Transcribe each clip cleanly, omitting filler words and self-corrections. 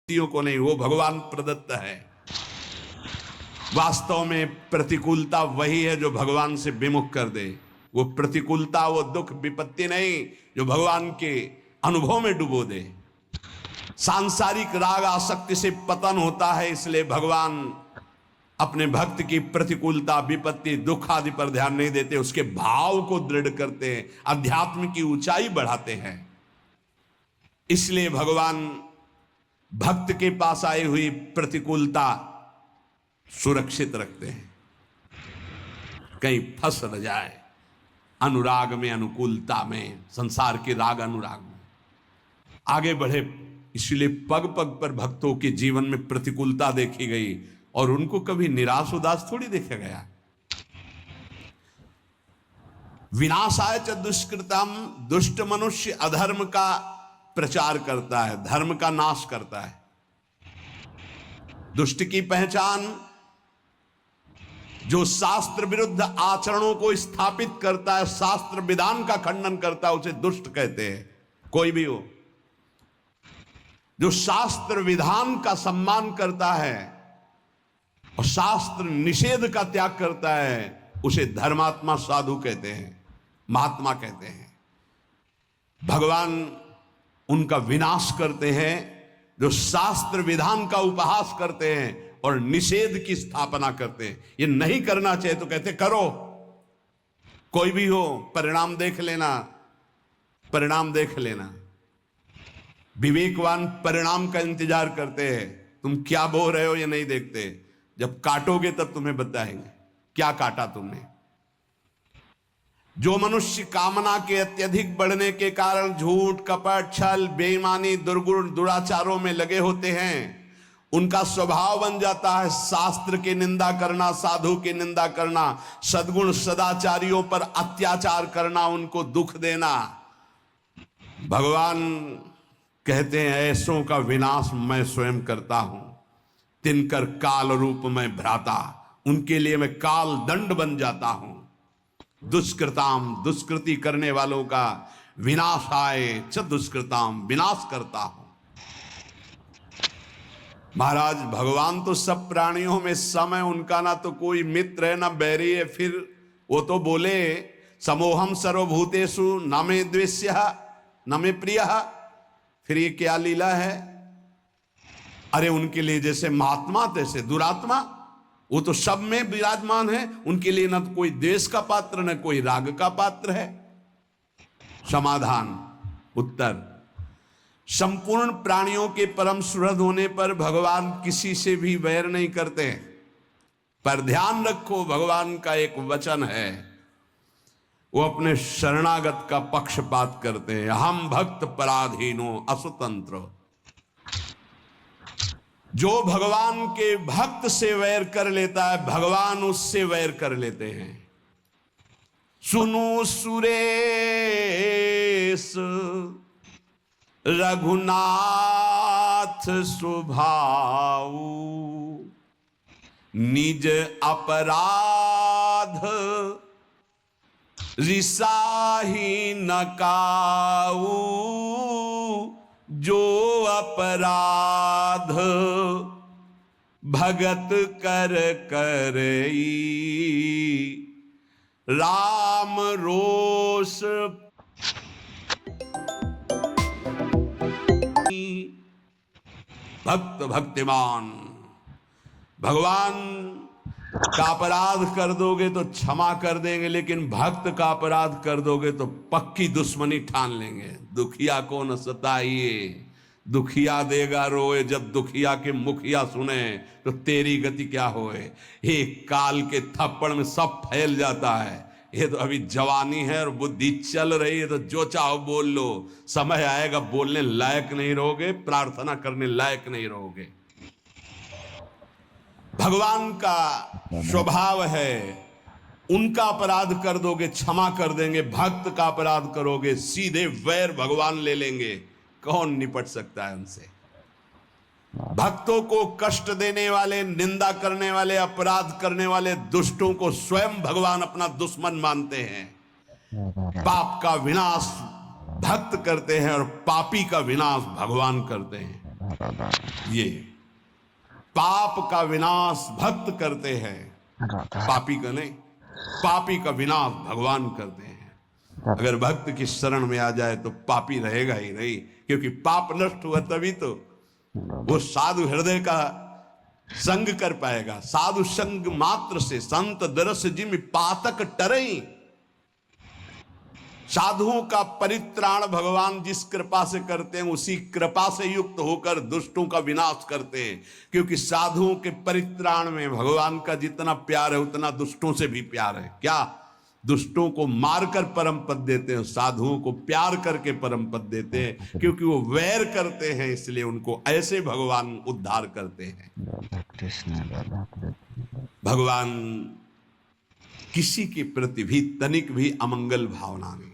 को नहीं, वो भगवान प्रदत्त है। वास्तव में प्रतिकूलता वही है जो भगवान से विमुख कर दे। वो प्रतिकूलता, वो दुख विपत्ति नहीं जो भगवान के अनुभव में डुबो दे। सांसारिक राग आसक्ति से पतन होता है, इसलिए भगवान अपने भक्त की प्रतिकूलता, विपत्ति, दुख आदि पर ध्यान नहीं देते, उसके भाव को दृढ़ करते हैं, अध्यात्म की ऊंचाई बढ़ाते हैं। इसलिए भगवान भक्त के पास आई हुई प्रतिकूलता सुरक्षित रखते हैं, कहीं फंस न जाए अनुराग में, अनुकूलता में, संसार के राग अनुराग में आगे बढ़े। इसलिए पग पग पर भक्तों के जीवन में प्रतिकूलता देखी गई और उनको कभी निराश उदास थोड़ी देखा गया। विनाशाय च दुष्कृतम, दुष्ट मनुष्य अधर्म का प्रचार करता है, धर्म का नाश करता है। दुष्ट की पहचान जो शास्त्र विरुद्ध आचरणों को स्थापित करता है, शास्त्र विधान का खंडन करता है, उसे दुष्ट कहते हैं। कोई भी हो जो शास्त्र विधान का सम्मान करता है और शास्त्र निषेध का त्याग करता है, उसे धर्मात्मा, साधु कहते हैं, महात्मा कहते हैं। भगवान उनका विनाश करते हैं जो शास्त्र विधान का उपहास करते हैं और निषेध की स्थापना करते हैं। ये नहीं करना चाहिए तो कहते करो, कोई भी हो, परिणाम देख लेना, परिणाम देख लेना। विवेकवान परिणाम का इंतजार करते हैं, तुम क्या बो रहे हो ये नहीं देखते, जब काटोगे तब तुम्हें बताएंगे क्या काटा तुमने। जो मनुष्य कामना के अत्यधिक बढ़ने के कारण झूठ, कपट, छल, बेईमानी, दुर्गुण, दुराचारों में लगे होते हैं, उनका स्वभाव बन जाता है शास्त्र की निंदा करना, साधु की निंदा करना, सद्गुण सदाचारियों पर अत्याचार करना, उनको दुख देना। भगवान कहते हैं ऐसों का विनाश मैं स्वयं करता हूं, तिनकर काल रूप में भ्राता, उनके लिए मैं काल दंड बन जाता हूं। दुष्कृताम, दुष्कृति करने वालों का विनाशाय च दुष्कृताम, विनाश करता हूं। महाराज भगवान तो सब प्राणियों में सम है, उनका ना तो कोई मित्र है ना बैरी है। फिर वो तो बोले समोहम सर्वभूतेषु न मे द्वेष्यः न मे प्रियः। फिर ये क्या लीला है? अरे उनके लिए जैसे महात्मा तैसे दुरात्मा, वो तो सब में विराजमान है, उनके लिए ना तो कोई द्वेष का पात्र न कोई राग का पात्र है। समाधान, उत्तर, संपूर्ण प्राणियों के परम सुहृद होने पर भगवान किसी से भी वैर नहीं करते हैं। पर ध्यान रखो, भगवान का एक वचन है, वो अपने शरणागत का पक्षपात करते हैं। हम भक्त पराधीनो असुतंत्र। जो भगवान के भक्त से वैर कर लेता है, भगवान उससे वैर कर लेते हैं। सुनो सुरेश रघुनाथ स्वभाव, निज अपराध रिसाही न काऊ। जो अपराध भगत कर करई, राम रोष भक्त भक्तिमान। भगवान का अपराध कर दोगे तो क्षमा कर देंगे, लेकिन भक्त का अपराध कर दोगे तो पक्की दुश्मनी ठान लेंगे। दुखिया को न सताइए, दुखिया देगा रोए, जब दुखिया के मुखिया सुने तो तेरी गति क्या होए। एक काल के थप्पड़ में सब फैल जाता है। ये तो अभी जवानी है और बुद्धि चल रही है, तो जो चाहो बोल लो, समय आएगा बोलने लायक नहीं रहोगे, प्रार्थना करने लायक नहीं रहोगे। भगवान का स्वभाव है, उनका अपराध कर दोगे क्षमा कर देंगे, भक्त का अपराध करोगे सीधे वैर भगवान ले लेंगे। कौन निपट सकता है उनसे? भक्तों को कष्ट देने वाले, निंदा करने वाले, अपराध करने वाले दुष्टों को स्वयं भगवान अपना दुश्मन मानते हैं। पाप का विनाश भक्त करते हैं और पापी का विनाश भगवान करते हैं। ये पाप का विनाश भक्त करते हैं, पापी का नहीं। पापी का विनाश भगवान करते हैं। अगर भक्त की शरण में आ जाए तो पापी रहेगा ही नहीं, क्योंकि पाप नष्ट हुआ तभी तो वो साधु हृदय का संग कर पाएगा। साधु संग मात्र से संत दरस जिम पातक टरई। साधुओं का परित्राण भगवान जिस कृपा से करते हैं, उसी कृपा से युक्त होकर दुष्टों का विनाश करते हैं। क्योंकि साधुओं के परित्राण में भगवान का जितना प्यार है उतना दुष्टों से भी प्यार है। क्या? दुष्टों को मारकर परम पद देते हैं, साधुओं को प्यार करके परम पद देते हैं। क्योंकि वो वैर करते हैं, इसलिए उनको ऐसे भगवान उद्धार करते हैं। भगवान किसी के प्रति भी तनिक भी अमंगल भावना नहीं,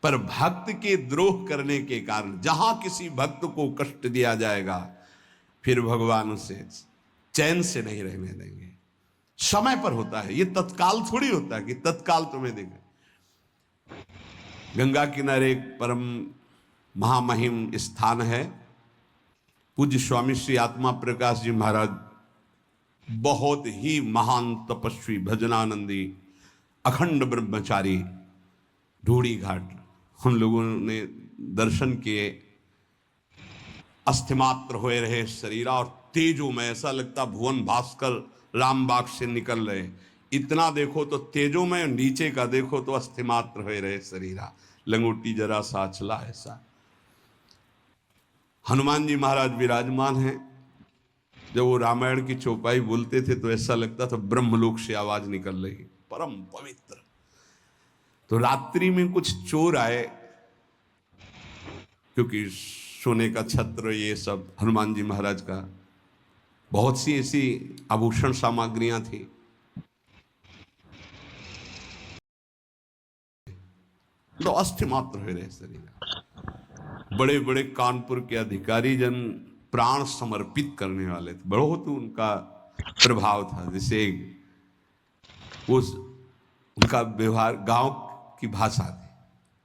पर भक्त के द्रोह करने के कारण जहां किसी भक्त को कष्ट दिया जाएगा, फिर भगवान उसे चैन से नहीं रहने देंगे। समय पर होता है, ये तत्काल थोड़ी होता है कि तत्काल तुम्हें देंगे। गंगा किनारे एक परम महामहिम स्थान है, पूज्य स्वामी श्री आत्मा प्रकाश जी महाराज बहुत ही महान तपस्वी, भजनानंदी, अखंड ब्रह्मचारी, ढूढ़ी घाट हम लोगों ने दर्शन किए। अस्थिमात्र होए रहे शरीरा और तेजो में, ऐसा लगता भुवन भास्कर रामबाग से निकल रहे। इतना देखो तो तेजो में, नीचे का देखो तो अस्थिमात्र होए रहे शरीरा, लंगोटी जरा सा चला ऐसा। हनुमान जी महाराज विराजमान हैं। जब वो रामायण की चौपाई बोलते थे तो ऐसा लगता था ब्रह्मलोक से आवाज निकल रही, परम पवित्र। तो रात्रि में कुछ चोर आए, क्योंकि सोने का छत्र ये सब हनुमान जी महाराज का, बहुत सी ऐसी आभूषण सामग्रियां थी। तो अस्थि मात्र हुए रहे शरीर। बड़े बड़े कानपुर के अधिकारी जन प्राण समर्पित करने वाले थे, बहुत उनका प्रभाव था। जैसे उस उनका व्यवहार गांव की भाषा थी,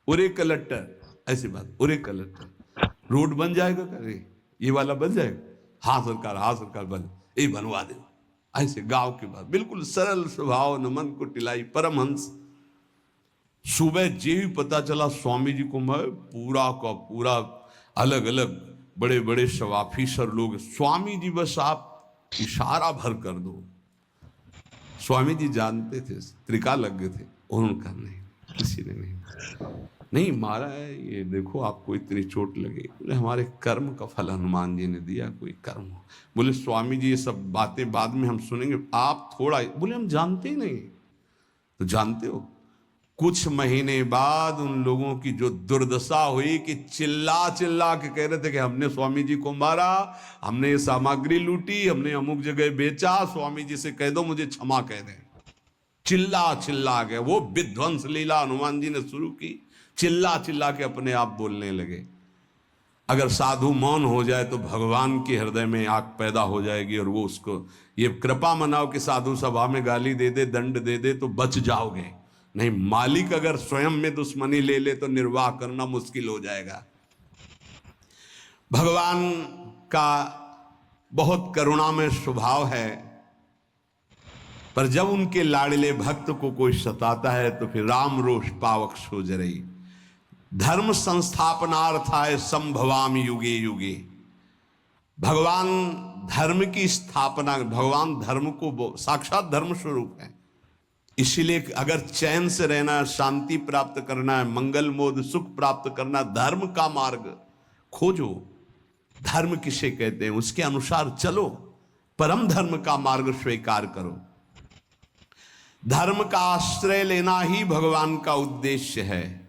उरे कलेक्टर, ऐसी बात, उरे कलेक्टर, रोड बन जाएगा, करे ये वाला बन जाएगा, हाँ सरकार, हाँ सरकार, बन ये बनवा दे। ऐसे गांव की बात, बिल्कुल सरल स्वभाव, न मन को टिलाई, परमहंस। सुबह जे भी पता चला स्वामी जी को, मैं पूरा का पूरा अलग अलग बड़े बड़े सब ऑफिसर लोग, स्वामी जी बस आप इशारा भर कर दो। स्वामी जी जानते थे, त्रिका लग गए थे, उन्होंने कहा नहीं, किसी ने नहीं मारा है, ये देखो आपको इतनी चोट लगी। बोले हमारे कर्म का फल हनुमान जी ने दिया, कोई कर्म। बोले स्वामी जी ये सब बातें बाद में हम सुनेंगे, आप थोड़ा। बोले हम जानते ही नहीं। तो जानते हो, कुछ महीने बाद उन लोगों की जो दुर्दशा हुई कि चिल्ला चिल्ला के कह रहे थे कि हमने स्वामी जी को मारा, हमने ये सामग्री लूटी, हमने अमुक जगह बेचा, स्वामी जी से कह दो मुझे क्षमा कह दें। चिल्ला चिल्ला गए। वो विध्वंस लीला हनुमान जी ने शुरू की, चिल्ला चिल्ला के अपने आप बोलने लगे। अगर साधु मौन हो जाए तो भगवान के हृदय में आग पैदा हो जाएगी, और वो उसको ये कृपा मनाओ कि साधु सभा में गाली दे दे, दंड दे दे तो बच जाओगे। नहीं, मालिक अगर स्वयं में दुश्मनी ले ले तो निर्वाह करना मुश्किल हो जाएगा। भगवान का बहुत करुणामय स्वभाव है, पर जब उनके लाडले भक्त को कोई सताता है तो फिर राम रोष पावक सो जरई। धर्म संस्थापनार्थाय संभवामि युगे युगे। भगवान धर्म की स्थापना, भगवान धर्म को साक्षात धर्म स्वरूप है। इसीलिए अगर चैन से रहना, शांति प्राप्त करना है, मंगल मोद सुख प्राप्त करना, धर्म का मार्ग खोजो। धर्म किसे कहते हैं, उसके अनुसार चलो, परम धर्म का मार्ग स्वीकार करो। धर्म का आश्रय लेना ही भगवान का उद्देश्य है।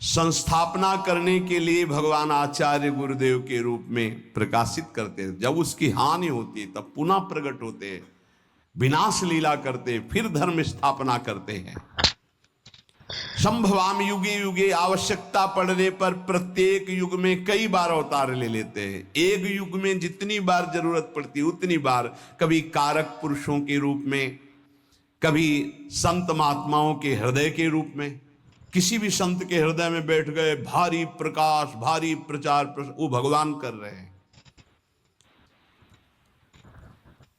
संस्थापना करने के लिए भगवान आचार्य गुरुदेव के रूप में प्रकाशित करते हैं। जब उसकी हानि होती है तब पुनः प्रकट होते हैं, विनाश लीला करते हैं, फिर धर्म स्थापना करते हैं। संभवाम युगे युगे, आवश्यकता पड़ने पर प्रत्येक युग में कई बार अवतार ले लेते हैं। एक युग में जितनी बार जरूरत पड़ती उतनी बार, कभी कारक पुरुषों के रूप में, कभी संत महात्माओं के हृदय के रूप में, किसी भी संत के हृदय में बैठ गए, भारी प्रकाश, भारी प्रचार, वो भगवान कर रहे हैं।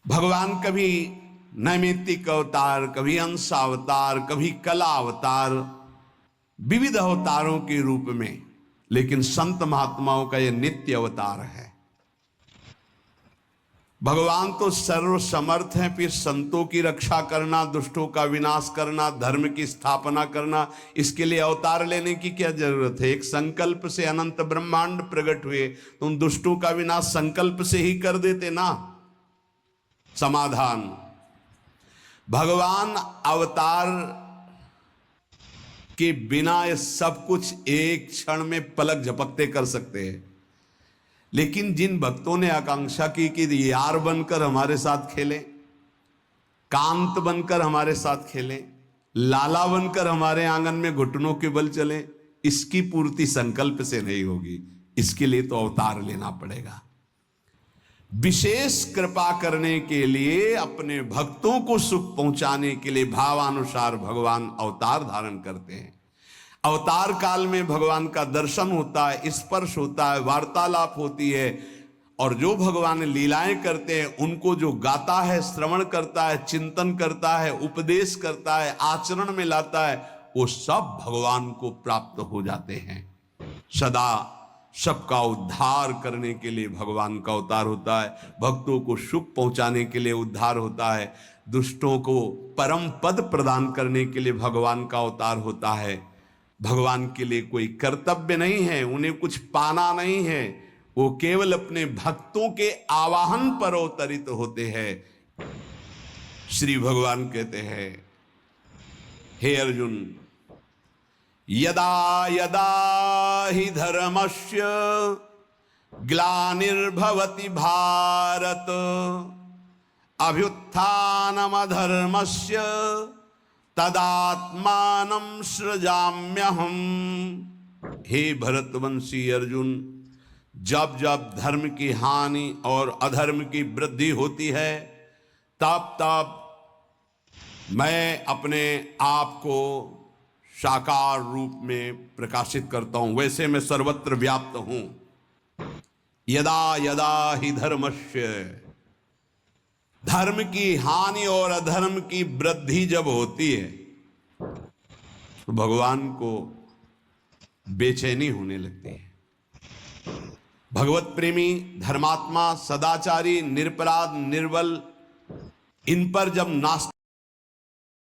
भगवान कभी नैमित्तिक अवतार, कभी अंश अवतार, कभी कला अवतार, विविध अवतारों के रूप में, लेकिन संत महात्माओं का यह नित्य अवतार है। भगवान तो सर्व समर्थ हैं, फिर संतों की रक्षा करना, दुष्टों का विनाश करना, धर्म की स्थापना करना, इसके लिए अवतार लेने की क्या जरूरत है? एक संकल्प से अनंत ब्रह्मांड प्रकट हुए, तुम दुष्टों का विनाश संकल्प से ही कर देते ना। समाधान, भगवान अवतार के बिना ये सब कुछ एक क्षण में पलक झपकते कर सकते हैं, लेकिन जिन भक्तों ने आकांक्षा की कि यार बनकर हमारे साथ खेले, कांत बनकर हमारे साथ खेले, लाला बनकर हमारे आंगन में घुटनों के बल चले, इसकी पूर्ति संकल्प से नहीं होगी। इसके लिए तो अवतार लेना पड़ेगा। विशेष कृपा करने के लिए, अपने भक्तों को सुख पहुंचाने के लिए भावानुसार भगवान अवतार धारण करते हैं। अवतार काल में भगवान का दर्शन होता है, स्पर्श होता है, वार्तालाप होती है, और जो भगवान लीलाएं करते हैं उनको जो गाता है, श्रवण करता है, चिंतन करता है, उपदेश करता है, आचरण में लाता है, वो सब भगवान को प्राप्त हो जाते हैं। सदा सबका उद्धार करने के लिए भगवान का अवतार होता है, भक्तों को सुख पहुंचाने के लिए उद्धार होता है, दुष्टों को परम पद प्रदान करने के लिए भगवान का अवतार होता है। भगवान के लिए कोई कर्तव्य नहीं है, उन्हें कुछ पाना नहीं है, वो केवल अपने भक्तों के आवाहन पर अवतरित होते हैं। श्री भगवान कहते हैं, हे अर्जुन, यदा यदा हि धर्मस्य ग्लानिर्भवति भारत अभ्युत्थानमधर्मस्य तदात्मानं सृजाम्यहम्। हे भरतवंशी अर्जुन, जब जब धर्म की हानि और अधर्म की वृद्धि होती है, तब तब मैं अपने आप को साकार रूप में प्रकाशित करता हूं। वैसे मैं सर्वत्र व्याप्त हूं। यदा यदा हि धर्मस्य, धर्म की हानि और अधर्म की वृद्धि जब होती है तो भगवान को बेचैनी होने लगती है। भगवत प्रेमी, धर्मात्मा, सदाचारी, निरपराध, निर्बल, इन पर जब